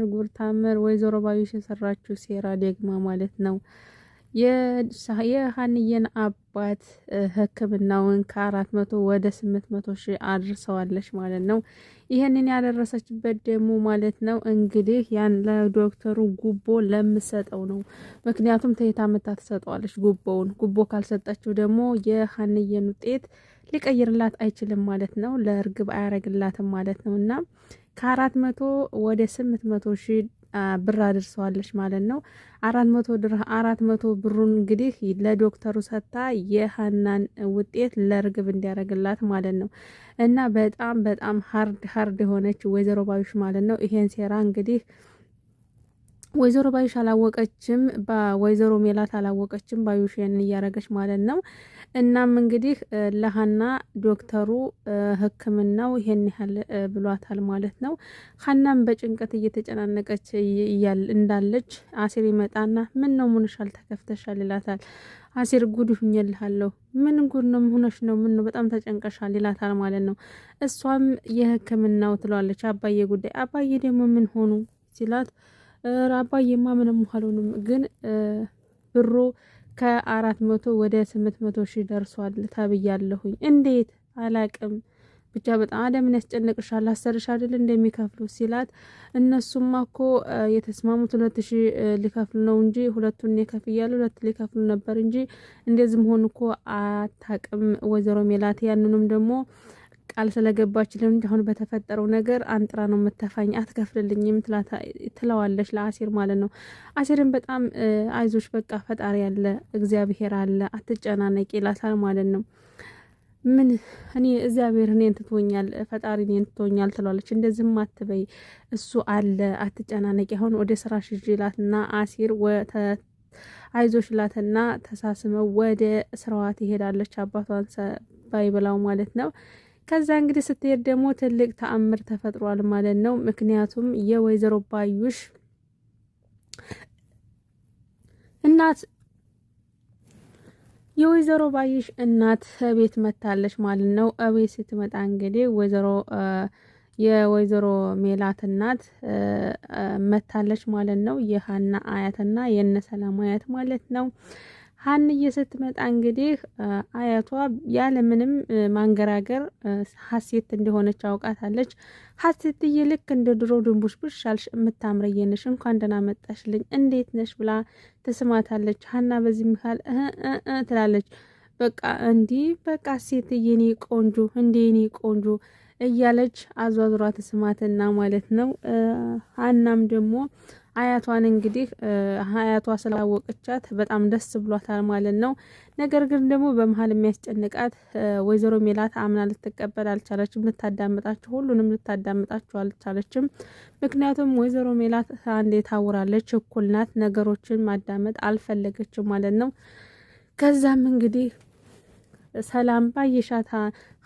ጉር ታምር ወይዘሮ ባዩሽ የሰራችው ሴራ ደግማ ማለት ነው። የሀንየን አባት ሕክምናውን ከ400 ወደ 800 ሺህ አድርሰዋለች ማለት ነው። ይህንን ያደረሰችበት ደግሞ ማለት ነው እንግዲህ ያን ለዶክተሩ ጉቦ ለምሰጠው ነው። ምክንያቱም ተይታ መታ ትሰጠዋለች ጉቦውን። ጉቦ ካልሰጠችው ደግሞ የሀንየን ውጤት ሊቀይርላት አይችልም ማለት ነው። ለእርግብ አያረግላትም ማለት ነው እና ከ400 ወደ 800 ሺህ ብር አድርሰዋለች ማለት ነው። 400 ብሩን እንግዲህ ለዶክተሩ ሰጥታ የሀናን ውጤት ለእርግብ እንዲያደርግላት ማለት ነው። እና በጣም ሀርድ የሆነች ወይዘሮ ባዩሽ ማለት ነው። ይሄን ሴራ እንግዲህ ወይዘሮ ባዩሽ አላወቀችም፣ በወይዘሮ ሜላት አላወቀችም። ባዩሽን እያረገች ማለት ነው። እናም እንግዲህ ለሀና ዶክተሩ ሕክምናው ይሄን ያህል ብሏታል ማለት ነው። ሀናም በጭንቀት እየተጨናነቀች እንዳለች አሲር ይመጣና ምን ነው ሙንሻል ተከፍተሻል ይላታል። አሲር ጉድ ሁኝልሃለሁ። ምን ጉድ ነው ሆነሽ ነው? ምን ነው በጣም ተጨንቀሻል ይላታል ማለት ነው። እሷም የሕክምናው ትለዋለች። አባዬ ጉዳይ አባዬ ደግሞ ምን ሆኑ ሲላት አባዬማ ምንም አልሆኑም፣ ግን ብሩ ከ400 ወደ 800 ሺህ ደርሷል ተብያለሁኝ። እንዴት አላቅም፣ ብቻ በጣም አደምን ያስጨንቅሻል። አሰርሽ አይደል እንደሚከፍሉ ሲላት እነሱማ እኮ የተስማሙት 2000 ሊከፍሉ ነው እንጂ ሁለቱን ይከፍያሉ፣ 2 ሊከፍሉ ነበር እንጂ እንደዚህ መሆኑ እኮ አታቅም ወይዘሮ ሜላት። ያንንም ደግሞ ቃል ስለገባችልን እንጂ አሁን በተፈጠረው ነገር አንጥራ ነው የምትተፋኝ፣ አትከፍልልኝም ትለዋለች ለአሲር ማለት ነው። አሲርን በጣም አይዞሽ በቃ ፈጣሪ አለ፣ እግዚአብሔር አለ፣ አትጨናነቂ ይላታል ማለት ነው። ምን እኔ እግዚአብሔር እኔን ትቶኛል፣ ፈጣሪ እኔን ትቶኛል ትለዋለች። እንደዚህም አትበይ፣ እሱ አለ፣ አትጨናነቂ፣ አሁን ወደ ስራሽ ሂጂ ይላትና አሲር አይዞሽ ላትና ተሳስመው ወደ ስራዋ ትሄዳለች። አባቷን ባይበላው ማለት ነው። ከዛ እንግዲህ ስትሄድ ደግሞ ትልቅ ተአምር ተፈጥሯል ማለት ነው። ምክንያቱም የወይዘሮ ባዩሽ እናት ቤት መታለች ማለት ነው። እቤት ስትመጣ እንግዲህ የወይዘሮ ሜላት እናት መታለች ማለት ነው። የሀና አያትና የነ ሰላም አያት ማለት ነው። ሀንዬ ስትመጣ እንግዲህ አያቷ ያለምንም ማንገራገር ሀሴት እንደሆነች አውቃታለች። ሀሴትዬ ልክ እንደ ድሮ ድንቡሽቡሽ አልሽ፣ የምታምረየንሽ፣ እንኳን ደህና መጣሽልኝ፣ እንዴት ነሽ ብላ ትስማታለች። ሀና በዚህ መሃል ትላለች። በቃ እንዲህ በቃ ሀሴትዬ እኔ ቆንጆ እንዴ እኔ ቆንጆ እያለች አዟዙሯ ትስማትና ማለት ነው። ሀናም ደግሞ አያቷን እንግዲህ አያቷ ስላወቀቻት በጣም ደስ ብሏታል ማለት ነው። ነገር ግን ደግሞ በመሀል የሚያስጨንቃት ወይዘሮ ሜላት አምና ልትቀበል አልቻለችም። ልታዳምጣቸው ሁሉንም ልታዳምጣቸው አልቻለችም። ምክንያቱም ወይዘሮ ሜላት አንዴ ታውራለች፣ እኩል ናት፣ ነገሮችን ማዳመጥ አልፈለገችም ማለት ነው። ከዛም እንግዲህ ሰላም ባየሻት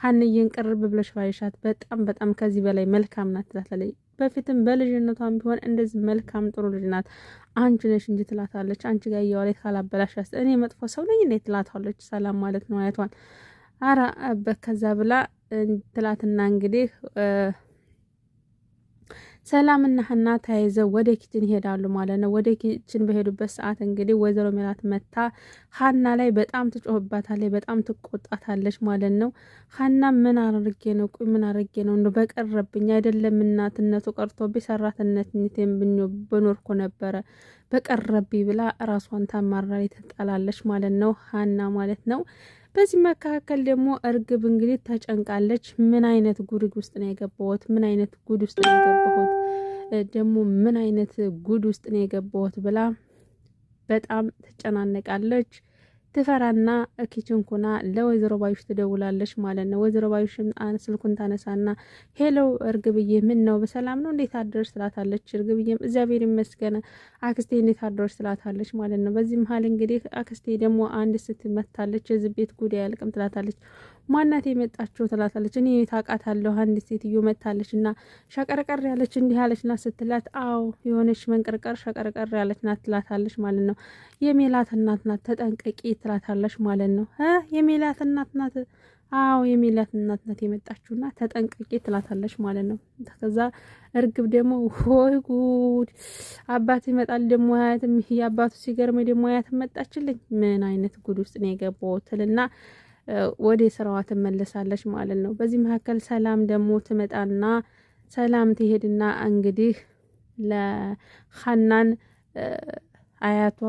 ሀንዬን ቅርብ ብለሽ ባየሻት በጣም ከዚህ በላይ መልካም ናት ትላታለች። በፊትም በልጅነቷም ቢሆን እንደዚህ መልካም ጥሩ ልጅ ናት፣ አንቺ ነሽ እንጂ ትላታለች። አንቺ ጋር እያዋለች ካላበላሻት እኔ መጥፎ ሰው ነኝ እንዴ ትላታለች። ሰላም ማለት ነው አያቷን። አራ በከዛ ብላ ትላትና እንግዲህ ሰላምና ሀና ተያይዘው ወደ ኪችን ይሄዳሉ ማለት ነው። ወደ ኪችን በሄዱበት ሰዓት እንግዲህ ወይዘሮ ሜላት መታ ሀና ላይ በጣም ትጮህባታለች፣ በጣም ትቆጣታለች ማለት ነው። ሀና ምን አርጌ ነው? ቆይ ምን አርጌ ነው? እንደው በቀረብኝ አይደለም እናትነቱ ቀርቶብኝ ሰራተነትነቴን በኖርኩ ነበረ በቀረብኝ ብላ ራሷን ታማራሪ ትጣላለች ማለት ነው ሀና ማለት ነው። በዚህ መካከል ደግሞ እርግብ እንግዲህ ተጨንቃለች። ምን አይነት ጉድ ውስጥ ነው የገባሁት? ምን አይነት ጉድ ውስጥ ነው የገባሁት? ደግሞ ምን አይነት ጉድ ውስጥ ነው የገባሁት ብላ በጣም ትጨናነቃለች። ትፈራና ኪችን ኩና ለወይዘሮ ባዩሽ ትደውላለች ማለት ነው። ወይዘሮ ባዩሽም ስልኩን ታነሳና ሄሎ እርግብዬ፣ ምን ነው በሰላም ነው? እንዴት አደረሽ ትላታለች። እርግብዬም እግዚአብሔር ይመስገን አክስቴ እንዴት አደረሽ ትላታለች ማለት ነው። በዚህ መሀል እንግዲህ አክስቴ ደግሞ አንድ ስትመታለች፣ የዚህ ቤት ጉዳይ አያልቅም ትላታለች። ማናት የመጣችው ትላታለች። እኔ ታውቃታለሁ፣ አንድ ሴትዮ መታለች እና ሸቀርቀር ያለች እንዲህ ያለች ናት ስትላት፣ አዎ የሆነች መንቀርቀር ሸቀርቀር ያለች ናት ትላታለች ማለት ነው። የሜላት እናት ናት ተጠንቀቂ ትላታለች ማለት ነው። የሜላት እናት ናት? አዎ የሚላት እናት ናት የመጣችውና ተጠንቀቂ ትላታለች ማለት ነው። ከዛ እርግብ ደግሞ ሆይ ጉድ አባት ይመጣል ደግሞ አያትም የአባቱ ሲገርመኝ ደግሞ አያት መጣችልኝ ምን አይነት ጉድ ውስጥ ነው የገባው ትልና ወደ ስራዋ ትመለሳለች ማለት ነው። በዚህ መካከል ሰላም ደግሞ ትመጣና ሰላም ትሄድና እንግዲህ ለሀናን አያቷ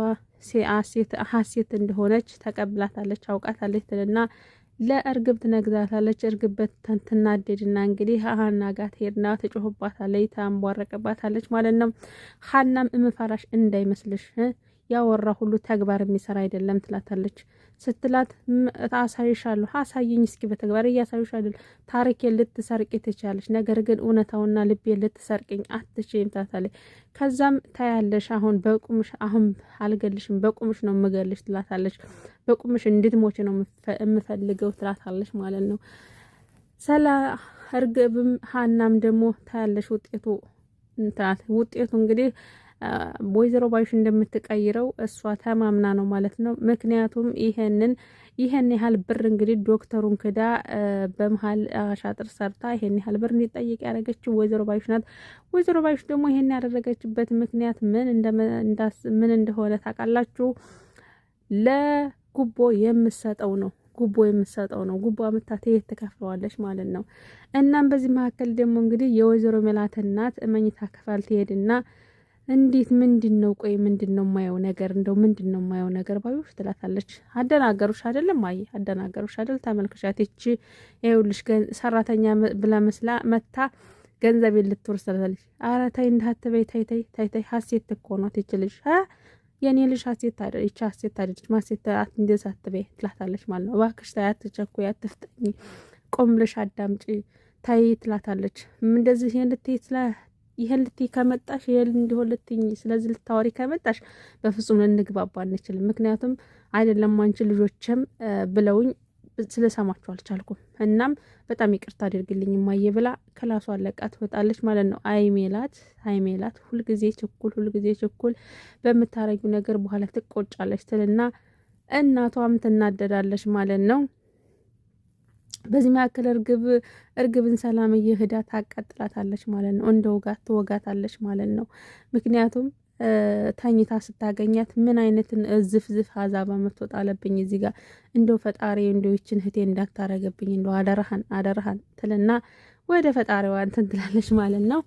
ሀሴት እንደሆነች ተቀብላታለች አውቃታለች ትልና ለእርግብ ትነግዛታለች። እርግብ ትናደድና እንግዲህ ሀና ጋር ትሄድና ትጮህባታለች፣ ታንቧረቅባታለች ማለት ነው። ሀናም እምፈራሽ እንዳይመስልሽ ያወራ ሁሉ ተግባር የሚሰራ አይደለም ትላታለች። ስትላት አሳይሻለሁ፣ አሳይኝ እስኪ በተግባር እያሳይሻለሁ። ታሪኬን ልትሰርቂ ትችያለሽ፣ ነገር ግን እውነታውና ልቤን ልትሰርቅኝ አትችይም ትላታለች። ከዛም ታያለሽ አሁን በቁምሽ አሁን አልገልሽም በቁምሽ ነው የምገልሽ ትላታለች። በቁምሽ እንድትሞች ነው የምፈልገው ትላታለች ማለት ነው። ሰላ እርግብም ሀናም ደግሞ ታያለሽ ውጤቱ እንግዲህ ወይዘሮ ባዩሽ እንደምትቀይረው እሷ ተማምና ነው ማለት ነው። ምክንያቱም ይሄን ያህል ብር እንግዲህ ዶክተሩን ክዳ በመሀል አሻጥር ሰርታ ይሄን ያህል ብር እንዲጠይቅ ያደረገችው ወይዘሮ ባዩሽ ናት። ወይዘሮ ባዩሽ ደግሞ ይሄን ያደረገችበት ምክንያት ምን እንደሆነ ታውቃላችሁ? ለጉቦ የምትሰጠው ነው። ጉቦ አመታት ትከፍለዋለች ማለት ነው። እናም በዚህ መካከል ደግሞ እንግዲህ የወይዘሮ ሜላት እናት መኝታ ክፍል ትሄድና እንዴት ምንድነው የማየው ነገር እንደው ምንድነው የማየው ነገር ባዩሽ ትላታለች። አደናገሩሽ አይደለም አደናገሩሽ አይደል ተመልከሻት እቺ ይኸውልሽ ሰራተኛ ብላ መስላ መታ ገንዘብ ልትወርስ ትላለች። ኧረ ተይ እንዳትበይ ተይ ሀሴት እኮ ነው ትችልሽ የኔ ልጅ ሀሴት አይደለች ማሴት እንደዛ አትበይ ትላታለች ማለት ነው። እባክሽ ተይ አትቸኩይ አትፍጠኝ ቆም ብለሽ አዳምጪ ተይ ትላታለች። እንደዚህ ይሄን ልትይ ከመጣሽ ይሄን እንዲሆን ልትይ ስለዚህ ልታወሪ ከመጣሽ በፍጹም ልንግባባ አንችልም። ምክንያቱም አይደለም አንቺ ልጆችም ብለውኝ ስለሰማችሁ አልቻልኩም። እናም በጣም ይቅርታ አድርግልኝ እማዬ ብላ ክላሷ አለቃ ትወጣለች ማለት ነው። አይሜላት ሁልጊዜ ችኩል በምታረጊው ነገር በኋላ ትቆጫለች ትልና እናቷም ትናደዳለች ማለት ነው። በዚህ መካከል እርግብን ሰላምዬ ሄዳ ታቃጥላታለች ማለት ነው። እንደውጋት ትወጋታለች ማለት ነው። ምክንያቱም ተኝታ ስታገኛት ምን አይነትን ዝፍ አዛባ መጥቶጣለብኝ እዚህ ጋር እንደው ፈጣሪ እንደው ይችን እህቴ እንዳታረገብኝ እንደው አደረሃን ትልና ወደ ፈጣሪዋ እንትን ትላለች ማለት ነው።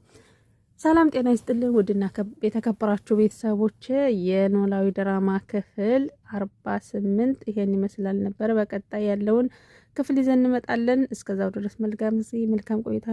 ሰላም ጤና ይስጥልን ውድና የተከበራችሁ ቤተሰቦች የኖላዊ ድራማ ክፍል 48 ይሄን ይመስላል ነበር። በቀጣይ ያለውን ክፍል ይዘን እንመጣለን። እስከዛው ድረስ መልካም ቆይታ